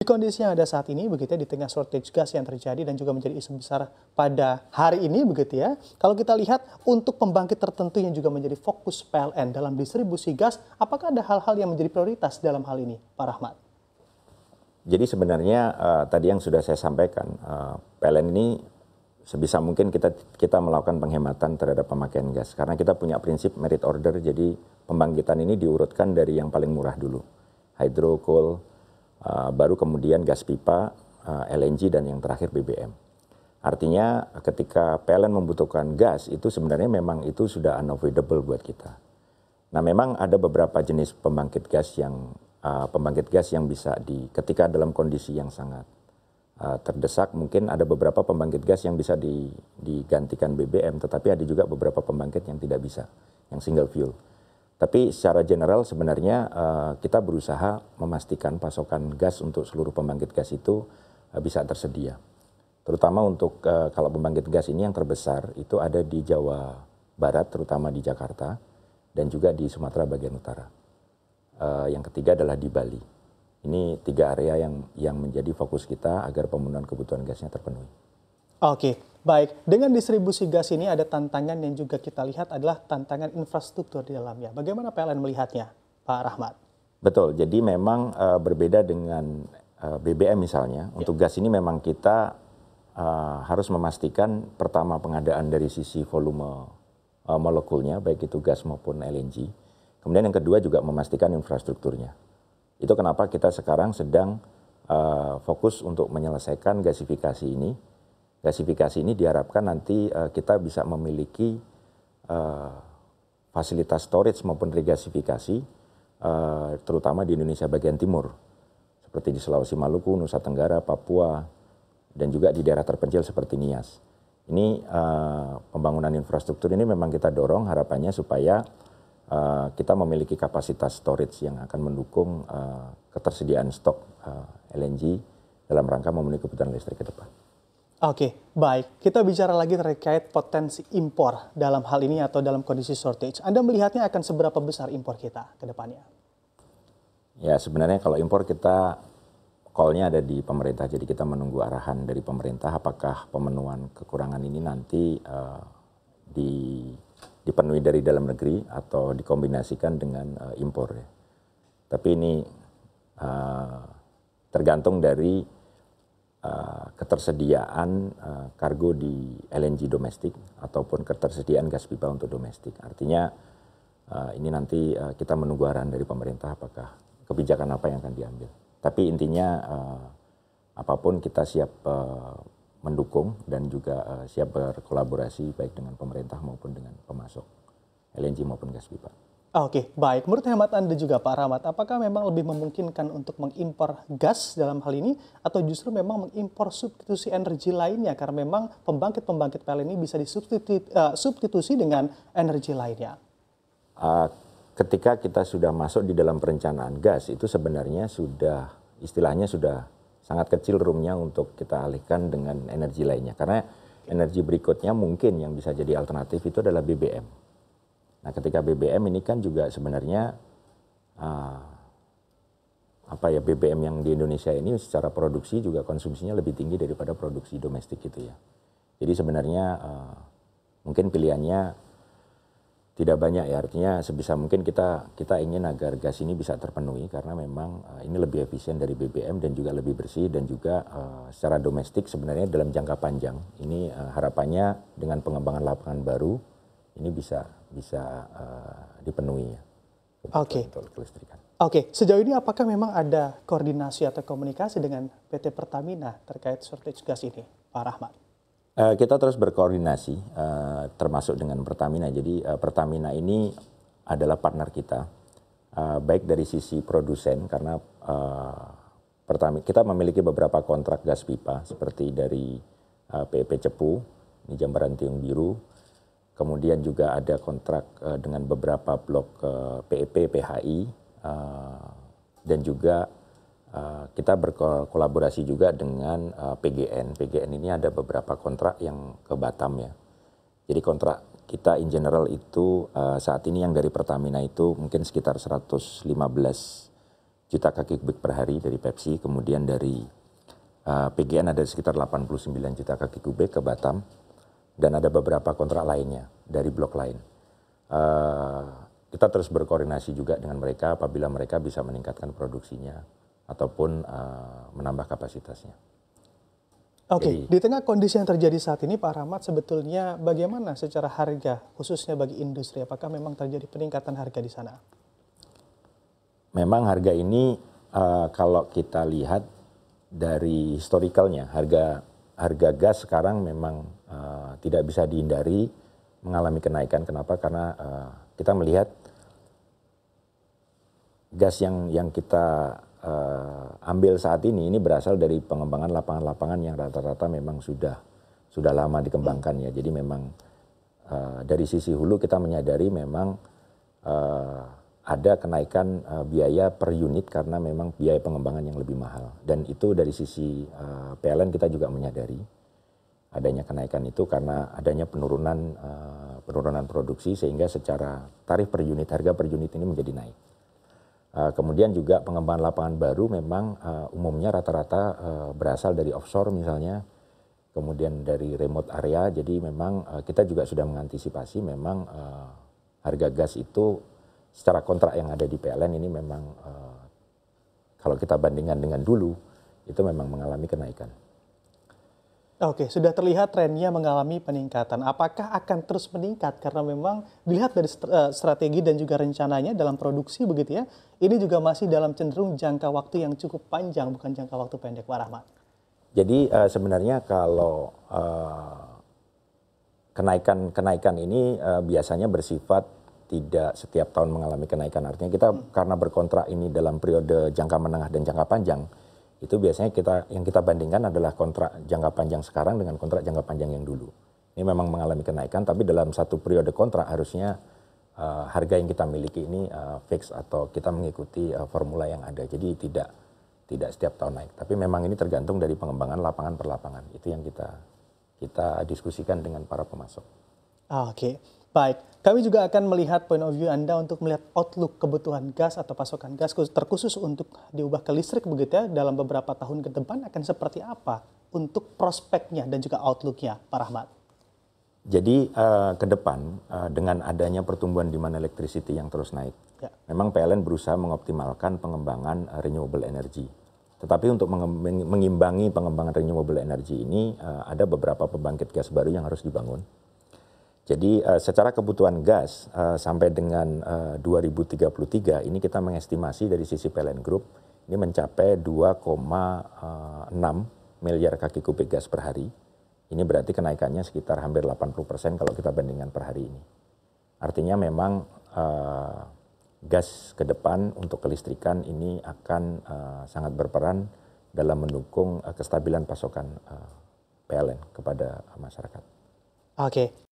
kondisi yang ada saat ini, begitu ya, di tengah shortage gas yang terjadi dan juga menjadi isu besar pada hari ini, begitu ya. Kalau kita lihat untuk pembangkit tertentu yang juga menjadi fokus PLN dalam distribusi gas, apakah ada hal-hal yang menjadi prioritas dalam hal ini, Pak Rahmat? Jadi sebenarnya tadi yang sudah saya sampaikan, PLN ini sebisa mungkin kita melakukan penghematan terhadap pemakaian gas. Karena kita punya prinsip merit order, jadi pembangkitan ini diurutkan dari yang paling murah dulu. Hydro, coal, baru kemudian gas pipa, LNG, dan yang terakhir BBM. Artinya ketika PLN membutuhkan gas, itu sebenarnya memang itu sudah unavoidable buat kita. Nah memang ada beberapa jenis pembangkit gas yang bisa ketika dalam kondisi yang sangat terdesak, mungkin ada beberapa pembangkit gas yang bisa digantikan BBM, tetapi ada juga beberapa pembangkit yang tidak bisa, yang single fuel. Tapi secara general sebenarnya kita berusaha memastikan pasokan gas untuk seluruh pembangkit gas itu bisa tersedia. Terutama untuk kalau pembangkit gas ini yang terbesar itu ada di Jawa Barat, terutama di Jakarta, dan juga di Sumatera bagian utara. Yang ketiga adalah di Bali. Ini 3 area yang menjadi fokus kita agar pemenuhan kebutuhan gasnya terpenuhi. Oke, baik. Dengan distribusi gas ini ada tantangan yang juga kita lihat adalah tantangan infrastruktur di dalamnya. Bagaimana PLN melihatnya, Pak Rahmat? Betul, jadi memang berbeda dengan BBM misalnya. Untuk gas ini memang kita harus memastikan pertama pengadaan dari sisi volume molekulnya, baik itu gas maupun LNG. Kemudian yang kedua juga memastikan infrastrukturnya. Itu kenapa kita sekarang sedang fokus untuk menyelesaikan gasifikasi ini. Gasifikasi ini diharapkan nanti kita bisa memiliki fasilitas storage maupun regasifikasi, terutama di Indonesia bagian timur, seperti di Sulawesi, Maluku, Nusa Tenggara, Papua, dan juga di daerah terpencil seperti Nias. Ini pembangunan infrastruktur ini memang kita dorong harapannya supaya kita memiliki kapasitas storage yang akan mendukung ketersediaan stok LNG dalam rangka memenuhi kebutuhan listrik ke depan. Oke, baik. Kita bicara lagi terkait potensi impor dalam hal ini atau dalam kondisi shortage. Anda melihatnya akan seberapa besar impor kita ke depannya? Ya, sebenarnya kalau impor kita call-nya ada di pemerintah, jadi kita menunggu arahan dari pemerintah apakah pemenuhan kekurangan ini nanti dipenuhi dari dalam negeri atau dikombinasikan dengan impor. Ya. Tapi ini tergantung dari ketersediaan kargo di LNG domestik ataupun ketersediaan gas pipa untuk domestik. Artinya ini nanti kita menunggu arahan dari pemerintah apakah kebijakan apa yang akan diambil. Tapi intinya apapun kita siap mendukung dan juga siap berkolaborasi baik dengan pemerintah maupun dengan pemasok LNG maupun gas pipa. Oke, baik. Menurut hemat Anda juga Pak Rahmat, apakah memang lebih memungkinkan untuk mengimpor gas dalam hal ini atau justru memang mengimpor substitusi energi lainnya karena memang pembangkit-pembangkit PLN ini bisa disubstitusi dengan energi lainnya? Ketika kita sudah masuk di dalam perencanaan gas itu sebenarnya sudah istilahnya sudah sangat kecil roomnya untuk kita alihkan dengan energi lainnya. Karena energi berikutnya mungkin yang bisa jadi alternatif itu adalah BBM. Nah ketika BBM ini kan juga sebenarnya BBM yang di Indonesia ini secara produksi juga konsumsinya lebih tinggi daripada produksi domestik gitu ya. Jadi sebenarnya mungkin pilihannya tidak banyak ya, artinya sebisa mungkin kita ingin agar gas ini bisa terpenuhi karena memang ini lebih efisien dari BBM dan juga lebih bersih dan juga secara domestik sebenarnya dalam jangka panjang ini harapannya dengan pengembangan lapangan baru ini bisa dipenuhi ya. Oke. Oke, sejauh ini apakah memang ada koordinasi atau komunikasi dengan PT Pertamina terkait shortage gas ini, Pak Rahmat? Kita terus berkoordinasi termasuk dengan Pertamina. Jadi Pertamina ini adalah partner kita baik dari sisi produsen karena kita memiliki beberapa kontrak gas pipa seperti dari PEP Cepu, di Jambaran Tiung Biru. Kemudian juga ada kontrak dengan beberapa blok PEP, PHI dan juga kita berkolaborasi juga dengan PGN. PGN ini ada beberapa kontrak yang ke Batam ya. Jadi kontrak kita in general itu saat ini yang dari Pertamina itu mungkin sekitar 115 juta kaki kubik per hari dari Pepsi, kemudian dari PGN ada sekitar 89 juta kaki kubik ke Batam, dan ada beberapa kontrak lainnya dari blok lain. Kita terus berkoordinasi juga dengan mereka apabila mereka bisa meningkatkan produksinya ataupun menambah kapasitasnya. Oke, di tengah kondisi yang terjadi saat ini Pak Rahmat, sebetulnya bagaimana secara harga khususnya bagi industri? Apakah memang terjadi peningkatan harga di sana? Memang harga ini kalau kita lihat dari historicalnya, harga gas sekarang memang tidak bisa dihindari mengalami kenaikan. Kenapa? Karena kita melihat gas yang kita ambil saat ini berasal dari pengembangan lapangan-lapangan yang rata-rata memang sudah lama dikembangkan ya. Jadi memang dari sisi hulu kita menyadari memang ada kenaikan biaya per unit karena memang biaya pengembangan yang lebih mahal. Dan itu dari sisi PLN kita juga menyadari adanya kenaikan itu karena adanya penurunan produksi sehingga secara tarif per unit, harga per unit ini menjadi naik. Kemudian juga pengembangan lapangan baru memang umumnya rata-rata berasal dari offshore misalnya, kemudian dari remote area. Jadi memang kita juga sudah mengantisipasi memang harga gas itu secara kontrak yang ada di PLN ini memang kalau kita bandingkan dengan dulu itu memang mengalami kenaikan. Oke, sudah terlihat trennya mengalami peningkatan. Apakah akan terus meningkat? Karena memang dilihat dari strategi dan juga rencananya dalam produksi begitu ya, ini juga masih dalam cenderung jangka waktu yang cukup panjang, bukan jangka waktu pendek, Pak Rahmat. Jadi sebenarnya kalau kenaikan ini biasanya bersifat tidak setiap tahun mengalami kenaikan. Artinya kita karena berkontrak ini dalam periode jangka menengah dan jangka panjang, itu biasanya yang kita bandingkan adalah kontrak jangka panjang sekarang dengan kontrak jangka panjang yang dulu. Ini memang mengalami kenaikan, tapi dalam satu periode kontrak harusnya harga yang kita miliki ini fix atau kita mengikuti formula yang ada. Jadi tidak setiap tahun naik. Tapi memang ini tergantung dari pengembangan lapangan per lapangan. Itu yang kita diskusikan dengan para pemasok. Oke, baik. Kami juga akan melihat point of view Anda untuk melihat outlook kebutuhan gas atau pasokan gas terkhusus untuk diubah ke listrik begitu ya dalam beberapa tahun ke depan akan seperti apa untuk prospeknya dan juga outlooknya, Pak Rahmat? Jadi ke depan dengan adanya pertumbuhan demand electricity yang terus naik, memang PLN berusaha mengoptimalkan pengembangan renewable energy. Tetapi untuk mengimbangi pengembangan renewable energy ini ada beberapa pembangkit gas baru yang harus dibangun. Jadi secara kebutuhan gas sampai dengan 2033 ini kita mengestimasi dari sisi PLN Group ini mencapai 2,6 miliar kaki kubik gas per hari. Ini berarti kenaikannya sekitar hampir 80% kalau kita bandingkan per hari ini. Artinya memang gas ke depan untuk kelistrikan ini akan sangat berperan dalam mendukung kestabilan pasokan PLN kepada masyarakat. Oke,